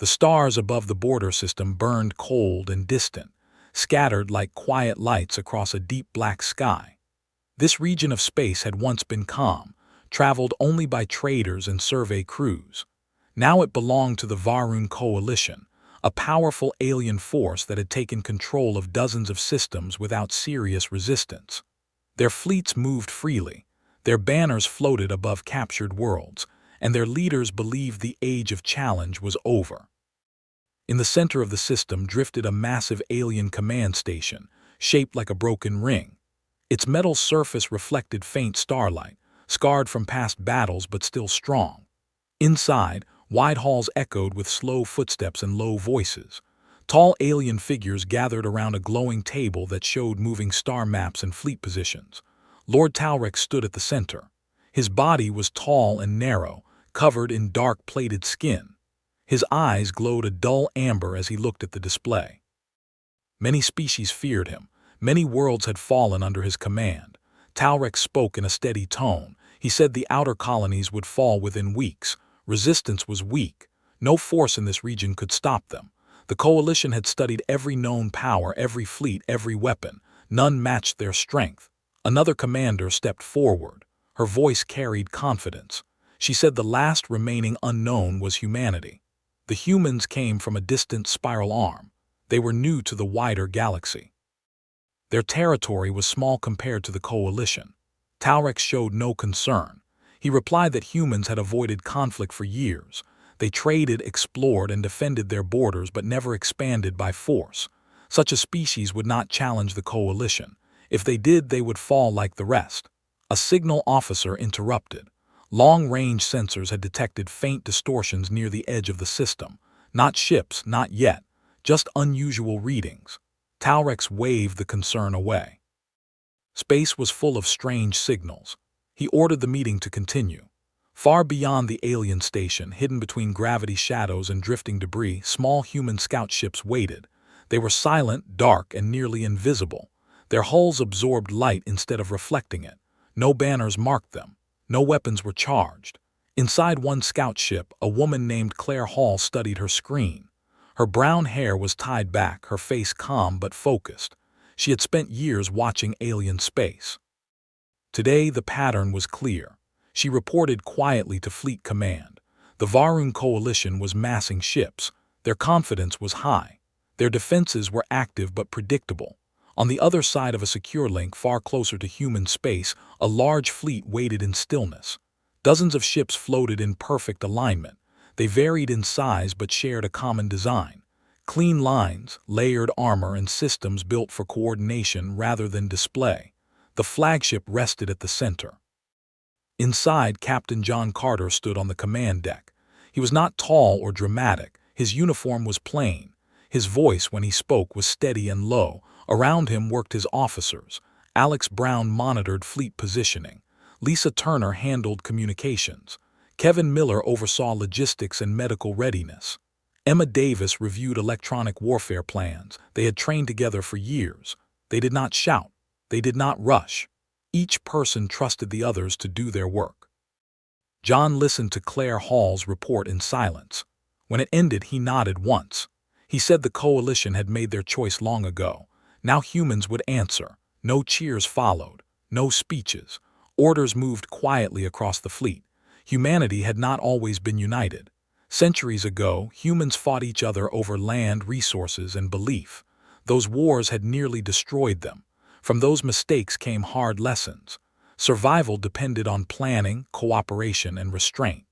The stars above the border system burned cold and distant, scattered like quiet lights across a deep black sky. This region of space had once been calm, traveled only by traders and survey crews. Now it belonged to the Varun Coalition, a powerful alien force that had taken control of dozens of systems without serious resistance. Their fleets moved freely, their banners floated above captured worlds, and their leaders believed the age of challenge was over. In the center of the system drifted a massive alien command station, shaped like a broken ring. Its metal surface reflected faint starlight, scarred from past battles but still strong. Inside, wide halls echoed with slow footsteps and low voices. Tall alien figures gathered around a glowing table that showed moving star maps and fleet positions. Lord Talrex stood at the center. His body was tall and narrow, covered in dark plated skin. His eyes glowed a dull amber as he looked at the display. Many species feared him. Many worlds had fallen under his command. Talrex spoke in a steady tone. He said the outer colonies would fall within weeks. Resistance was weak. No force in this region could stop them. The coalition had studied every known power, every fleet, every weapon. None matched their strength. Another commander stepped forward. Her voice carried confidence. She said the last remaining unknown was humanity. The humans came from a distant spiral arm. They were new to the wider galaxy. Their territory was small compared to the coalition. Talrex showed no concern. He replied that humans had avoided conflict for years. They traded, explored, and defended their borders but never expanded by force. Such a species would not challenge the coalition. If they did, they would fall like the rest. A signal officer interrupted. Long-range sensors had detected faint distortions near the edge of the system. Not ships, not yet. Just unusual readings. Talrex waved the concern away. Space was full of strange signals. He ordered the meeting to continue. Far beyond the alien station, hidden between gravity shadows and drifting debris, small human scout ships waited. They were silent, dark, and nearly invisible. Their hulls absorbed light instead of reflecting it. No banners marked them. No weapons were charged. Inside one scout ship, a woman named Claire Hall studied her screen. Her brown hair was tied back, her face calm but focused. She had spent years watching alien space. Today, the pattern was clear. She reported quietly to Fleet Command. The Varun Coalition was massing ships. Their confidence was high. Their defenses were active but predictable. On the other side of a secure link, far closer to human space, a large fleet waited in stillness. Dozens of ships floated in perfect alignment. They varied in size but shared a common design. Clean lines, layered armor, and systems built for coordination rather than display. The flagship rested at the center. Inside, Captain John Carter stood on the command deck. He was not tall or dramatic. His uniform was plain. His voice, when he spoke, was steady and low. Around him worked his officers. Alex Brown monitored fleet positioning. Lisa Turner handled communications. Kevin Miller oversaw logistics and medical readiness. Emma Davis reviewed electronic warfare plans. They had trained together for years. They did not shout. They did not rush. Each person trusted the others to do their work. John listened to Claire Hall's report in silence. When it ended, he nodded once. He said the coalition had made their choice long ago. Now humans would answer. No cheers followed. No speeches. Orders moved quietly across the fleet. Humanity had not always been united. Centuries ago, humans fought each other over land, resources, and belief. Those wars had nearly destroyed them. From those mistakes came hard lessons. Survival depended on planning, cooperation, and restraint.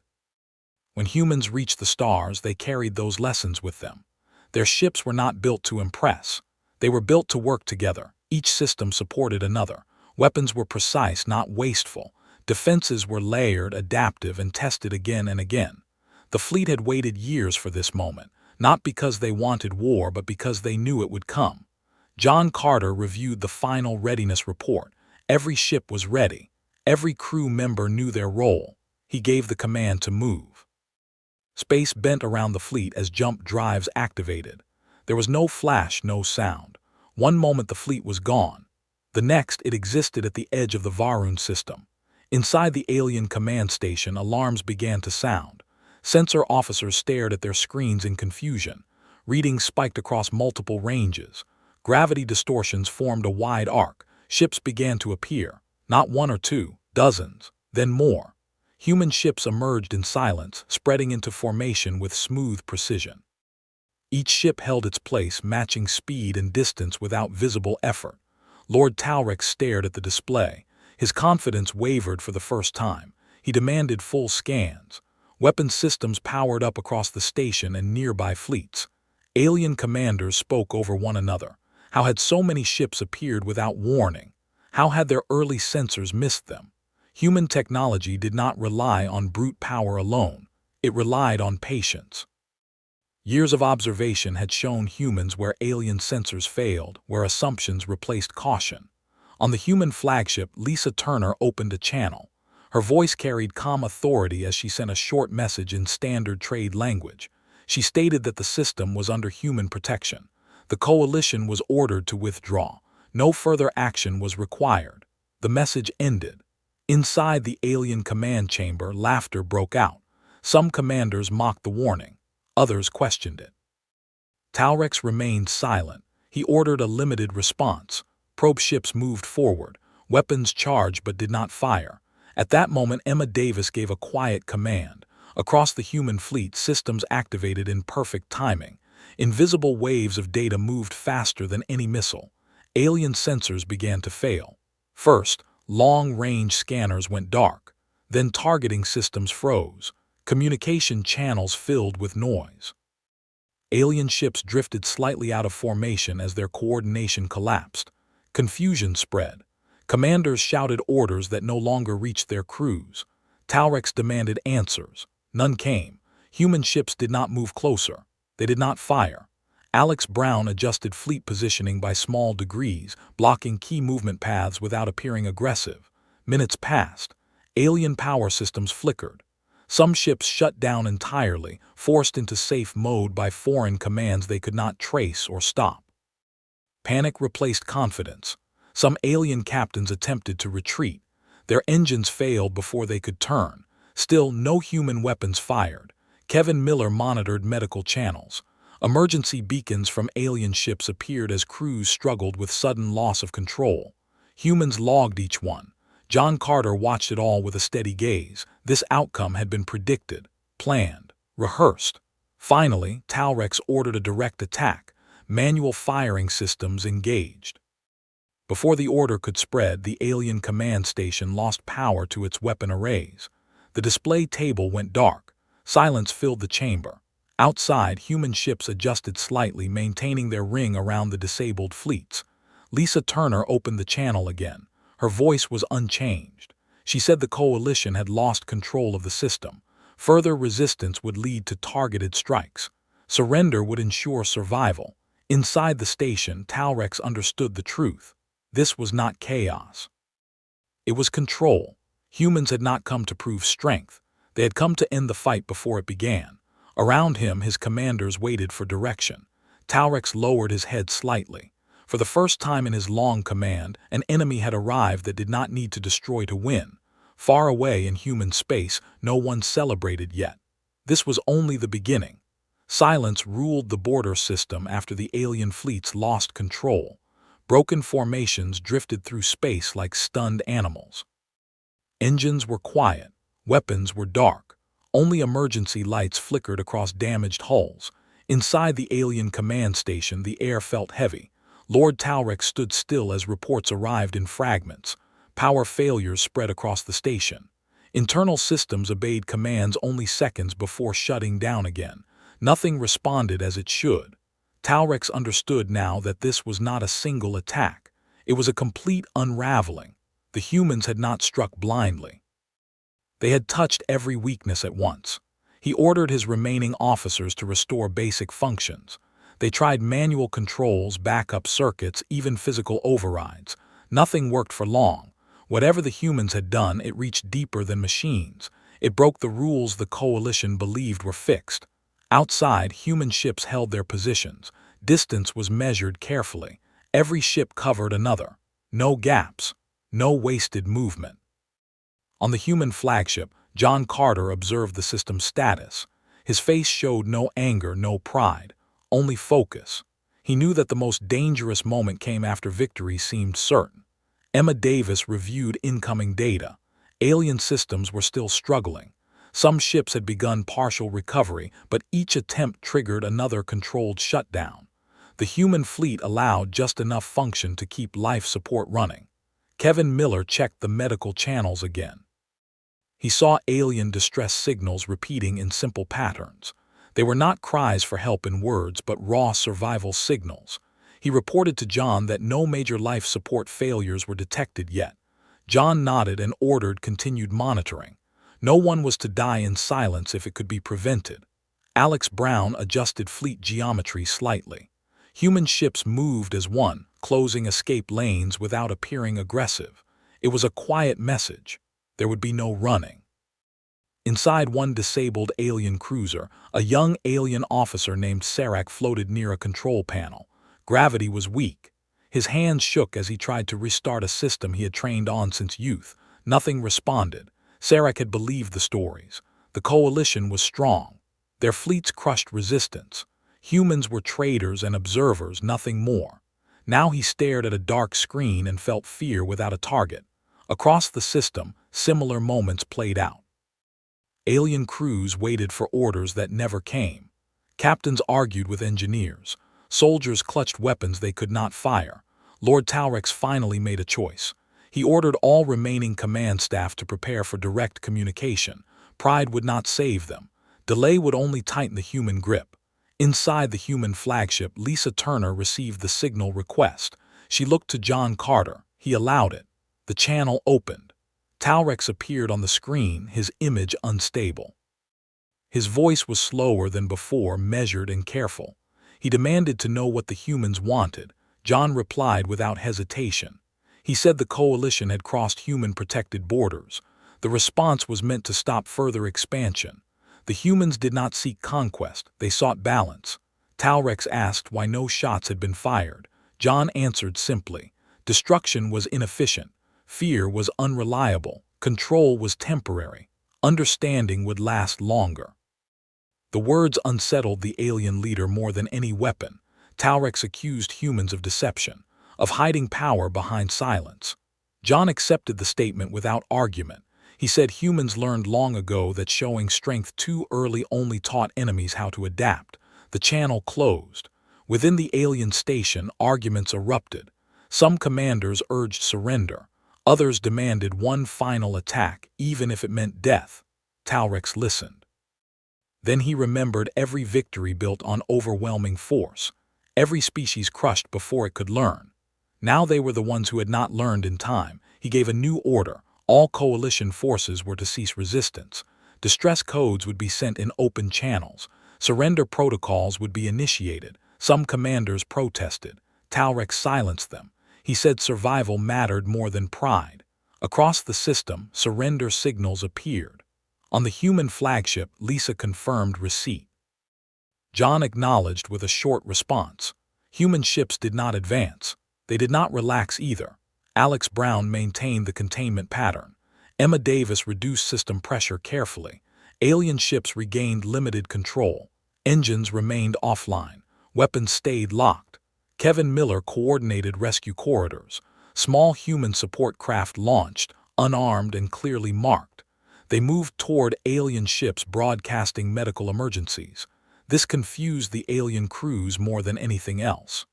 When humans reached the stars, they carried those lessons with them. Their ships were not built to impress. They were built to work together. Each system supported another. Weapons were precise, not wasteful. Defenses were layered, adaptive, and tested again and again. The fleet had waited years for this moment, not because they wanted war, but because they knew it would come. John Carter reviewed the final readiness report. Every ship was ready. Every crew member knew their role. He gave the command to move. Space bent around the fleet as jump drives activated. There was no flash, no sound. One moment the fleet was gone. The next, it existed at the edge of the Varun system. Inside the alien command station, alarms began to sound. Sensor officers stared at their screens in confusion. Readings spiked across multiple ranges. Gravity distortions formed a wide arc. Ships began to appear. Not one or two, dozens, then more. Human ships emerged in silence, spreading into formation with smooth precision. Each ship held its place, matching speed and distance without visible effort. Lord Talrex stared at the display. His confidence wavered for the first time. He demanded full scans. Weapon systems powered up across the station and nearby fleets. Alien commanders spoke over one another. How had so many ships appeared without warning? How had their early sensors missed them? Human technology did not rely on brute power alone. It relied on patience. Years of observation had shown humans where alien sensors failed, where assumptions replaced caution. On the human flagship, Lisa Turner opened a channel. Her voice carried calm authority as she sent a short message in standard trade language. She stated that the system was under human protection. The coalition was ordered to withdraw. No further action was required. The message ended. Inside the alien command chamber, laughter broke out. Some commanders mocked the warning. Others questioned it. Talrex remained silent. He ordered a limited response. Probe ships moved forward. Weapons charged but did not fire. At that moment, Emma Davis gave a quiet command. Across the human fleet, systems activated in perfect timing. Invisible waves of data moved faster than any missile. Alien sensors began to fail. First, long-range scanners went dark. Then targeting systems froze. Communication channels filled with noise. Alien ships drifted slightly out of formation as their coordination collapsed. Confusion spread. Commanders shouted orders that no longer reached their crews. Talrex demanded answers. None came. Human ships did not move closer. They did not fire. Alex Brown adjusted fleet positioning by small degrees, blocking key movement paths without appearing aggressive. Minutes passed. Alien power systems flickered. Some ships shut down entirely, forced into safe mode by foreign commands they could not trace or stop. Panic replaced confidence. Some alien captains attempted to retreat. Their engines failed before they could turn. Still, no human weapons fired. Kevin Miller monitored medical channels. Emergency beacons from alien ships appeared as crews struggled with sudden loss of control. Humans logged each one. John Carter watched it all with a steady gaze. This outcome had been predicted, planned, rehearsed. Finally, Talrex ordered a direct attack. Manual firing systems engaged. Before the order could spread, the alien command station lost power to its weapon arrays. The display table went dark. Silence filled the chamber. Outside, human ships adjusted slightly, maintaining their ring around the disabled fleets. Lisa Turner opened the channel again. Her voice was unchanged. She said the coalition had lost control of the system. Further resistance would lead to targeted strikes. Surrender would ensure survival. Inside the station, Talrex understood the truth. This was not chaos. It was control. Humans had not come to prove strength. They had come to end the fight before it began. Around him, his commanders waited for direction. Talrex lowered his head slightly. For the first time in his long command, an enemy had arrived that did not need to destroy to win. Far away in human space, no one celebrated yet. This was only the beginning. Silence ruled the border system after the alien fleets lost control. Broken formations drifted through space like stunned animals. Engines were quiet. Weapons were dark. Only emergency lights flickered across damaged hulls. Inside the alien command station, the air felt heavy. Lord Talrex stood still as reports arrived in fragments. Power failures spread across the station. Internal systems obeyed commands only seconds before shutting down again. Nothing responded as it should. Talrex understood now that this was not a single attack. It was a complete unraveling. The humans had not struck blindly. They had touched every weakness at once. He ordered his remaining officers to restore basic functions. They tried manual controls, backup circuits, even physical overrides. Nothing worked for long. Whatever the humans had done, it reached deeper than machines. It broke the rules the coalition believed were fixed. Outside, human ships held their positions. Distance was measured carefully. Every ship covered another. No gaps. No wasted movement. On the human flagship, John Carter observed the system's status. His face showed no anger, no pride, only focus. He knew that the most dangerous moment came after victory seemed certain. Emma Davis reviewed incoming data. Alien systems were still struggling. Some ships had begun partial recovery, but each attempt triggered another controlled shutdown. The human fleet allowed just enough function to keep life support running. Kevin Miller checked the medical channels again. He saw alien distress signals repeating in simple patterns. They were not cries for help in words, but raw survival signals. He reported to John that no major life support failures were detected yet. John nodded and ordered continued monitoring. No one was to die in silence if it could be prevented. Alex Brown adjusted fleet geometry slightly. Human ships moved as one, closing escape lanes without appearing aggressive. It was a quiet message. There would be no running. Inside one disabled alien cruiser, a young alien officer named Serac floated near a control panel. Gravity was weak. His hands shook as he tried to restart a system he had trained on since youth. Nothing responded. Serac had believed the stories. The coalition was strong. Their fleets crushed resistance. Humans were traders and observers, nothing more. Now he stared at a dark screen and felt fear without a target. Across the system, similar moments played out. Alien crews waited for orders that never came. Captains argued with engineers. Soldiers clutched weapons they could not fire. Lord Talrex finally made a choice. He ordered all remaining command staff to prepare for direct communication. Pride would not save them. Delay would only tighten the human grip. Inside the human flagship, Lisa Turner received the signal request. She looked to John Carter. He allowed it. The channel opened. Talrex appeared on the screen, his image unstable. His voice was slower than before, measured and careful. He demanded to know what the humans wanted. John replied without hesitation. He said the coalition had crossed human-protected borders. The response was meant to stop further expansion. The humans did not seek conquest, they sought balance. Talrex asked why no shots had been fired. John answered simply. Destruction was inefficient. Fear was unreliable. Control was temporary. Understanding would last longer. The words unsettled the alien leader more than any weapon. Talrex accused humans of deception, of hiding power behind silence. John accepted the statement without argument. He said humans learned long ago that showing strength too early only taught enemies how to adapt. The channel closed. Within the alien station, arguments erupted. Some commanders urged surrender. Others demanded one final attack, even if it meant death. Talrex listened. Then he remembered every victory built on overwhelming force. Every species crushed before it could learn. Now they were the ones who had not learned in time. He gave a new order. All coalition forces were to cease resistance. Distress codes would be sent in open channels. Surrender protocols would be initiated. Some commanders protested. Talrex silenced them. He said survival mattered more than pride. Across the system, surrender signals appeared. On the human flagship, Lisa confirmed receipt. John acknowledged with a short response. Human ships did not advance. They did not relax either. Alex Brown maintained the containment pattern. Emma Davis reduced system pressure carefully. Alien ships regained limited control. Engines remained offline. Weapons stayed locked. Kevin Miller coordinated rescue corridors. Small human support craft launched, unarmed and clearly marked. They moved toward alien ships broadcasting medical emergencies. This confused the alien crews more than anything else.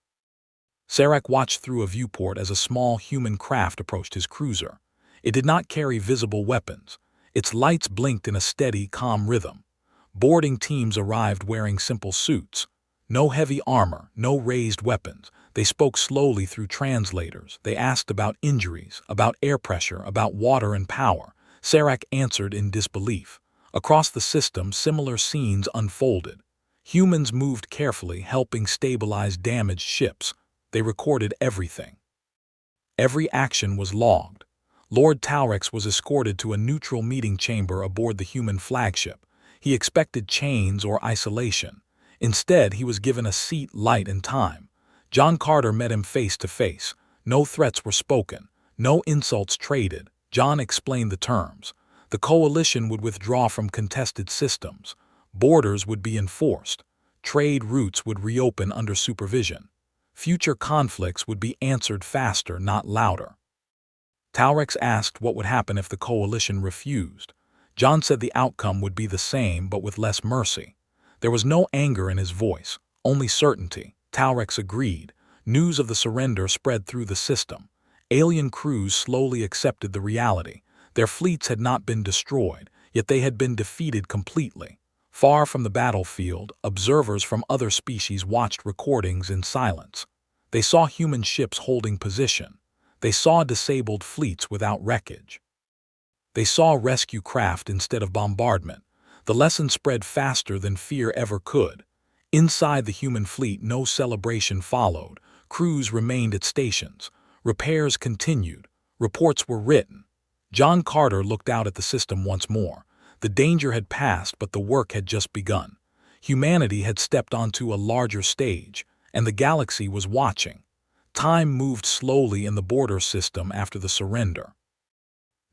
Serac watched through a viewport as a small human craft approached his cruiser. It did not carry visible weapons. Its lights blinked in a steady, calm rhythm. Boarding teams arrived wearing simple suits. No heavy armor, no raised weapons. They spoke slowly through translators. They asked about injuries, about air pressure, about water and power. Serac answered in disbelief. Across the system, similar scenes unfolded. Humans moved carefully, helping stabilize damaged ships. They recorded everything. Every action was logged. Lord Talrex was escorted to a neutral meeting chamber aboard the human flagship. He expected chains or isolation. Instead, he was given a seat, light, and time. John Carter met him face to face. No threats were spoken. No insults traded. John explained the terms. The coalition would withdraw from contested systems. Borders would be enforced. Trade routes would reopen under supervision. Future conflicts would be answered faster, not louder. Talrex asked what would happen if the coalition refused. John said the outcome would be the same, but with less mercy. There was no anger in his voice, only certainty. Talrex agreed. News of the surrender spread through the system. Alien crews slowly accepted the reality. Their fleets had not been destroyed, yet they had been defeated completely. Far from the battlefield, observers from other species watched recordings in silence. They saw human ships holding position. They saw disabled fleets without wreckage. They saw rescue craft instead of bombardment. The lesson spread faster than fear ever could. Inside the human fleet, no celebration followed. Crews remained at stations. Repairs continued. Reports were written. John Carter looked out at the system once more. The danger had passed, but the work had just begun. Humanity had stepped onto a larger stage, and the galaxy was watching. Time moved slowly in the border system after the surrender.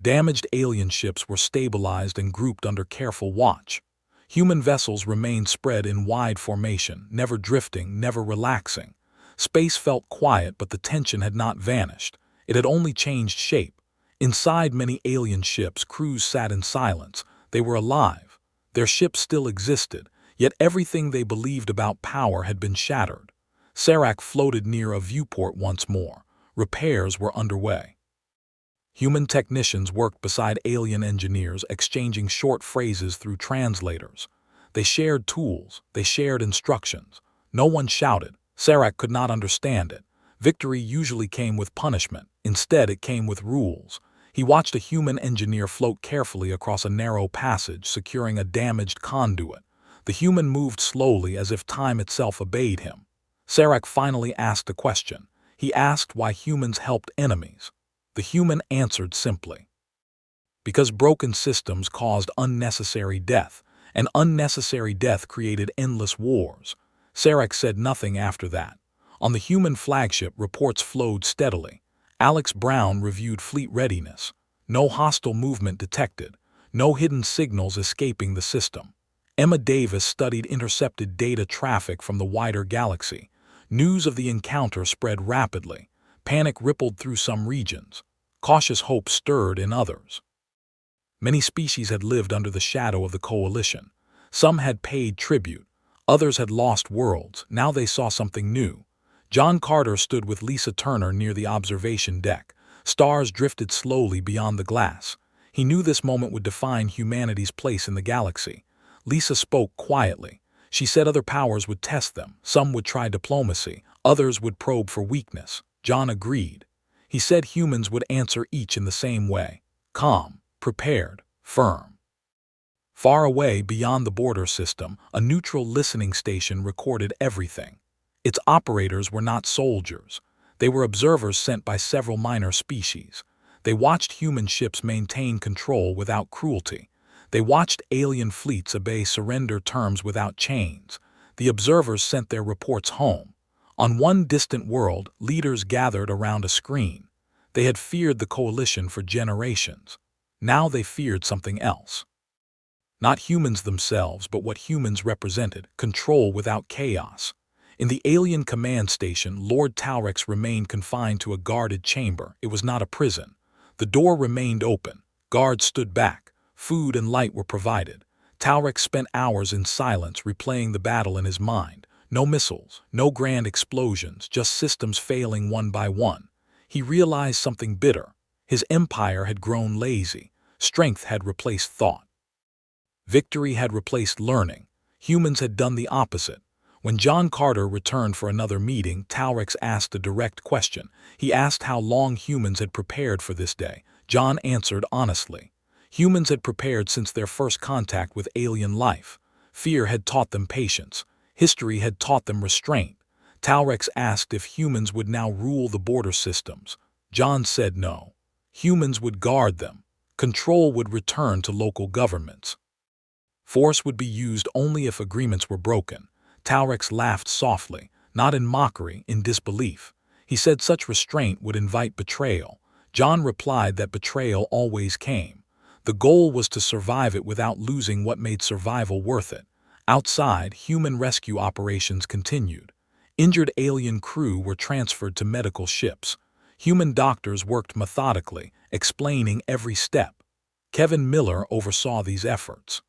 Damaged alien ships were stabilized and grouped under careful watch. Human vessels remained spread in wide formation, never drifting, never relaxing. Space felt quiet, but the tension had not vanished. It had only changed shape. Inside many alien ships, crews sat in silence. They were alive. Their ships still existed, yet everything they believed about power had been shattered. Serac floated near a viewport once more. Repairs were underway. Human technicians worked beside alien engineers, exchanging short phrases through translators. They shared tools. They shared instructions. No one shouted. Serac could not understand it. Victory usually came with punishment. Instead, it came with rules. He watched a human engineer float carefully across a narrow passage, securing a damaged conduit. The human moved slowly, as if time itself obeyed him. Serac finally asked a question. He asked why humans helped enemies. The human answered simply. Because broken systems caused unnecessary death, and unnecessary death created endless wars. Serac said nothing after that. On the human flagship, reports flowed steadily. Alex Brown reviewed fleet readiness. No hostile movement detected. No hidden signals escaping the system. Emma Davis studied intercepted data traffic from the wider galaxy. News of the encounter spread rapidly. Panic rippled through some regions. Cautious hope stirred in others. Many species had lived under the shadow of the coalition. Some had paid tribute. Others had lost worlds. Now they saw something new. John Carter stood with Lisa Turner near the observation deck. Stars drifted slowly beyond the glass. He knew this moment would define humanity's place in the galaxy. Lisa spoke quietly. She said other powers would test them. Some would try diplomacy. Others would probe for weakness. John agreed. He said humans would answer each in the same way. Calm, prepared, firm. Far away beyond the border system, a neutral listening station recorded everything. Its operators were not soldiers. They were observers sent by several minor species. They watched human ships maintain control without cruelty. They watched alien fleets obey surrender terms without chains. The observers sent their reports home. On one distant world, leaders gathered around a screen. They had feared the coalition for generations. Now they feared something else. Not humans themselves, but what humans represented, control without chaos. In the alien command station, Lord Talrex remained confined to a guarded chamber. It was not a prison. The door remained open. Guards stood back. Food and light were provided. Talrex spent hours in silence, replaying the battle in his mind. No missiles, no grand explosions, just systems failing one by one. He realized something bitter. His empire had grown lazy. Strength had replaced thought. Victory had replaced learning. Humans had done the opposite. When John Carter returned for another meeting, Talrex asked a direct question. He asked how long humans had prepared for this day. John answered honestly. Humans had prepared since their first contact with alien life. Fear had taught them patience. History had taught them restraint. Talrex asked if humans would now rule the border systems. John said no. Humans would guard them. Control would return to local governments. Force would be used only if agreements were broken. Talrex laughed softly, not in mockery, in disbelief. He said such restraint would invite betrayal. John replied that betrayal always came. The goal was to survive it without losing what made survival worth it. Outside, human rescue operations continued. Injured alien crew were transferred to medical ships. Human doctors worked methodically, explaining every step. Kevin Miller oversaw these efforts.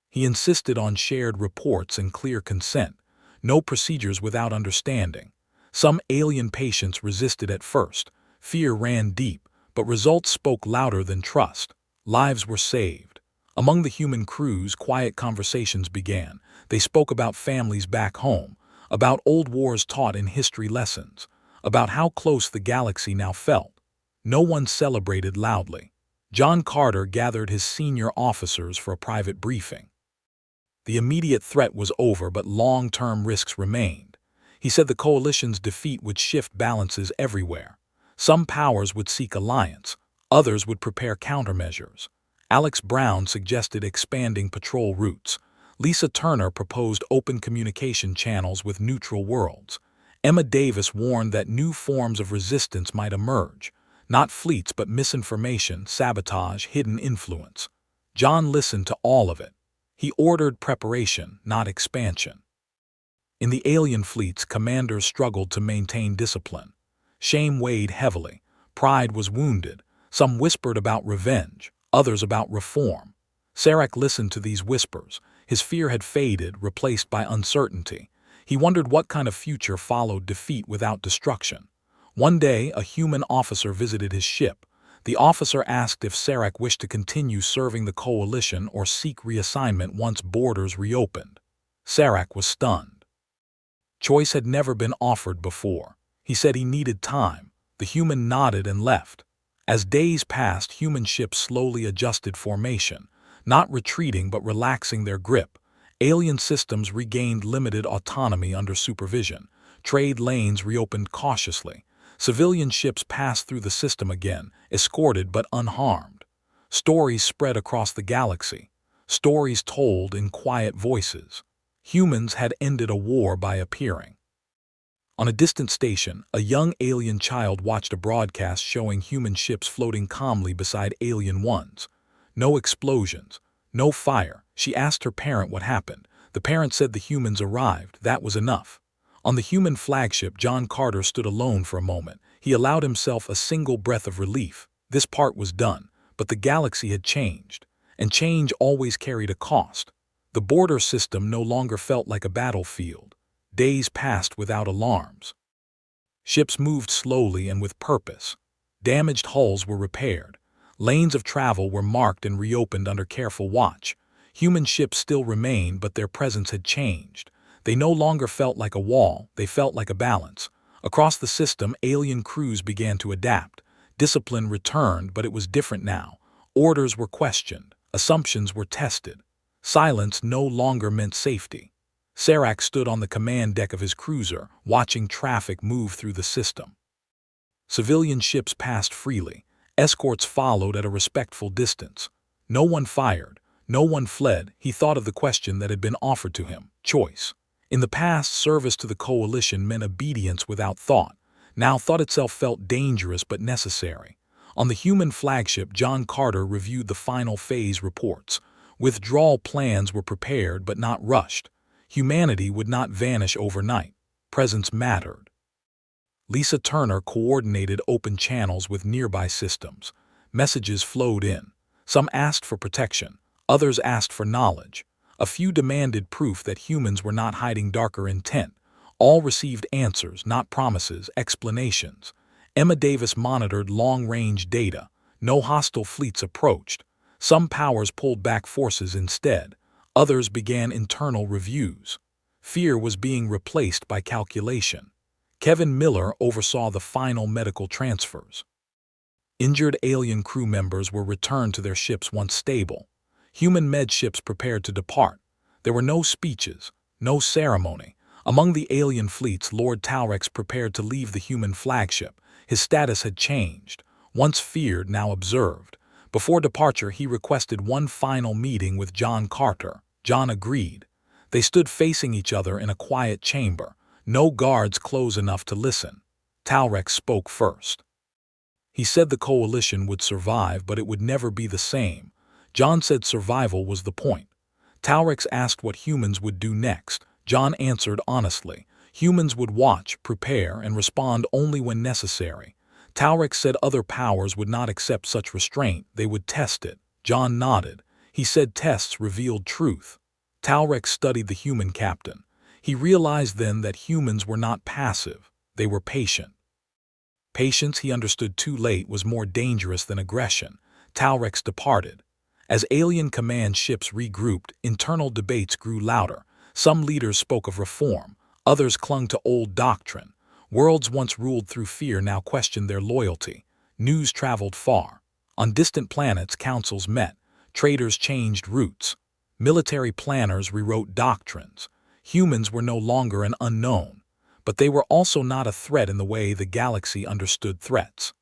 He insisted on shared reports and clear consent, no procedures without understanding. Some alien patients resisted at first. Fear ran deep, but results spoke louder than trust. Lives were saved. Among the human crews, quiet conversations began. They spoke about families back home, about old wars taught in history lessons, about how close the galaxy now felt. No one celebrated loudly. John Carter gathered his senior officers for a private briefing. The immediate threat was over, but long-term risks remained. He said the coalition's defeat would shift balances everywhere. Some powers would seek alliance, others would prepare countermeasures. Alex Brown suggested expanding patrol routes. Lisa Turner proposed open communication channels with neutral worlds. Emma Davis warned that new forms of resistance might emerge. Not fleets, but misinformation, sabotage, hidden influence. John listened to all of it. He ordered preparation, not expansion. In the alien fleets, commanders struggled to maintain discipline. Shame weighed heavily. Pride was wounded. Some whispered about revenge, others about reform. Sarek listened to these whispers. His fear had faded, replaced by uncertainty. He wondered what kind of future followed defeat without destruction. One day, a human officer visited his ship. The officer asked if Sarek wished to continue serving the coalition or seek reassignment once borders reopened. Sarek was stunned. Choice had never been offered before. He said he needed time. The human nodded and left. As days passed, human ships slowly adjusted formation, not retreating but relaxing their grip. Alien systems regained limited autonomy under supervision. Trade lanes reopened cautiously. Civilian ships passed through the system again, escorted but unharmed. Stories spread across the galaxy. Stories told in quiet voices. Humans had ended a war by appearing. On a distant station, a young alien child watched a broadcast showing human ships floating calmly beside alien ones. No explosions, no fire. She asked her parent what happened. The parent said the humans arrived. That was enough. On the human flagship, John Carter stood alone for a moment. He allowed himself a single breath of relief. This part was done, but the galaxy had changed, and change always carried a cost. The border system no longer felt like a battlefield. Days passed without alarms. Ships moved slowly and with purpose. Damaged hulls were repaired. Lanes of travel were marked and reopened under careful watch. Human ships still remained, but their presence had changed. They no longer felt like a wall, they felt like a balance. Across the system, alien crews began to adapt. Discipline returned, but it was different now. Orders were questioned. Assumptions were tested. Silence no longer meant safety. Sarek stood on the command deck of his cruiser, watching traffic move through the system. Civilian ships passed freely. Escorts followed at a respectful distance. No one fired. No one fled. He thought of the question that had been offered to him: choice. In the past, service to the coalition meant obedience without thought. Now thought itself felt dangerous but necessary. On the human flagship, John Carter reviewed the final phase reports. Withdrawal plans were prepared but not rushed. Humanity would not vanish overnight. Presence mattered. Lisa Turner coordinated open channels with nearby systems. Messages flowed in. Some asked for protection. Others asked for knowledge. A few demanded proof that humans were not hiding darker intent. All received answers, not promises, explanations. Emma Davis monitored long-range data. No hostile fleets approached. Some powers pulled back forces instead. Others began internal reviews. Fear was being replaced by calculation. Kevin Miller oversaw the final medical transfers. Injured alien crew members were returned to their ships once stable. Human med ships prepared to depart. There were no speeches, no ceremony. Among the alien fleets, Lord Talrex prepared to leave the human flagship. His status had changed. Once feared, now observed. Before departure, he requested one final meeting with John Carter. John agreed. They stood facing each other in a quiet chamber. No guards close enough to listen. Talrex spoke first. He said the coalition would survive, but it would never be the same. John said survival was the point. Talrex asked what humans would do next. John answered honestly. Humans would watch, prepare, and respond only when necessary. Talrex said other powers would not accept such restraint, they would test it. John nodded. He said tests revealed truth. Talrex studied the human captain. He realized then that humans were not passive, they were patient. Patience, he understood too late, was more dangerous than aggression. Talrex departed. As alien command ships regrouped, internal debates grew louder. Some leaders spoke of reform, others clung to old doctrine. Worlds once ruled through fear now questioned their loyalty. News traveled far. On distant planets, councils met. Traders changed routes. Military planners rewrote doctrines. Humans were no longer an unknown, but they were also not a threat in the way the galaxy understood threats.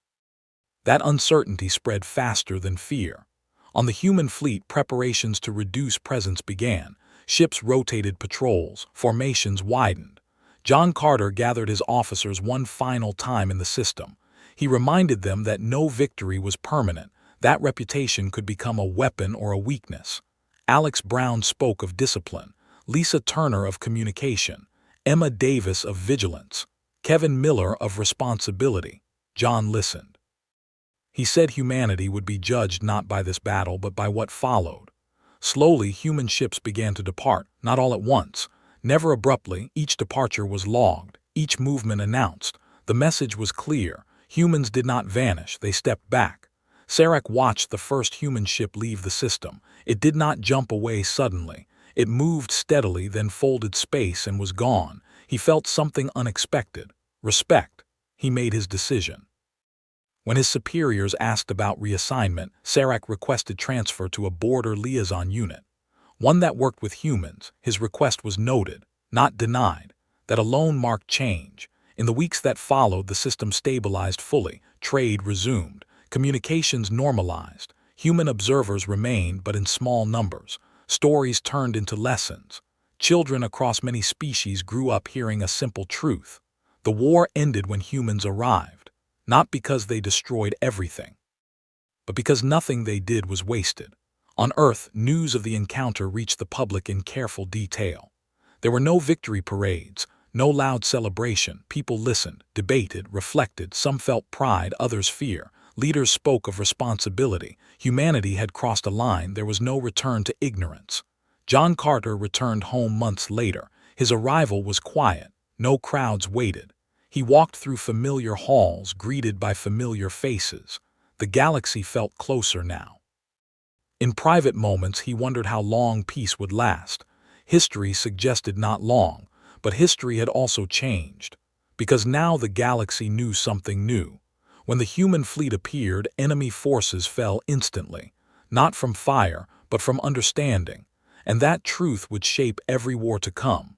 That uncertainty spread faster than fear. On the human fleet, preparations to reduce presence began. Ships rotated patrols, formations widened. John Carter gathered his officers one final time in the system. He reminded them that no victory was permanent, that reputation could become a weapon or a weakness. Alex Brown spoke of discipline, Lisa Turner of communication, Emma Davis of vigilance, Kevin Miller of responsibility. John listened. He said humanity would be judged not by this battle but by what followed. Slowly, human ships began to depart, not all at once. Never abruptly, each departure was logged, each movement announced. The message was clear. Humans did not vanish, they stepped back. Sarek watched the first human ship leave the system. It did not jump away suddenly. It moved steadily, then folded space and was gone. He felt something unexpected. Respect. He made his decision. When his superiors asked about reassignment, Sarek requested transfer to a border liaison unit, one that worked with humans. His request was noted, not denied. That alone marked change. In the weeks that followed, the system stabilized fully. Trade resumed. Communications normalized. Human observers remained, but in small numbers. Stories turned into lessons. Children across many species grew up hearing a simple truth. The war ended when humans arrived, not because they destroyed everything, but because nothing they did was wasted. On Earth, news of the encounter reached the public in careful detail. There were no victory parades, no loud celebration. People listened, debated, reflected. Some felt pride, others fear. Leaders spoke of responsibility. Humanity had crossed a line. There was no return to ignorance. John Carter returned home months later. His arrival was quiet. No crowds waited. He walked through familiar halls, greeted by familiar faces. The galaxy felt closer now. In private moments, he wondered how long peace would last. History suggested not long, but history had also changed. Because now the galaxy knew something new. When the human fleet appeared, enemy forces fell instantly, not from fire, but from understanding. And that truth would shape every war to come.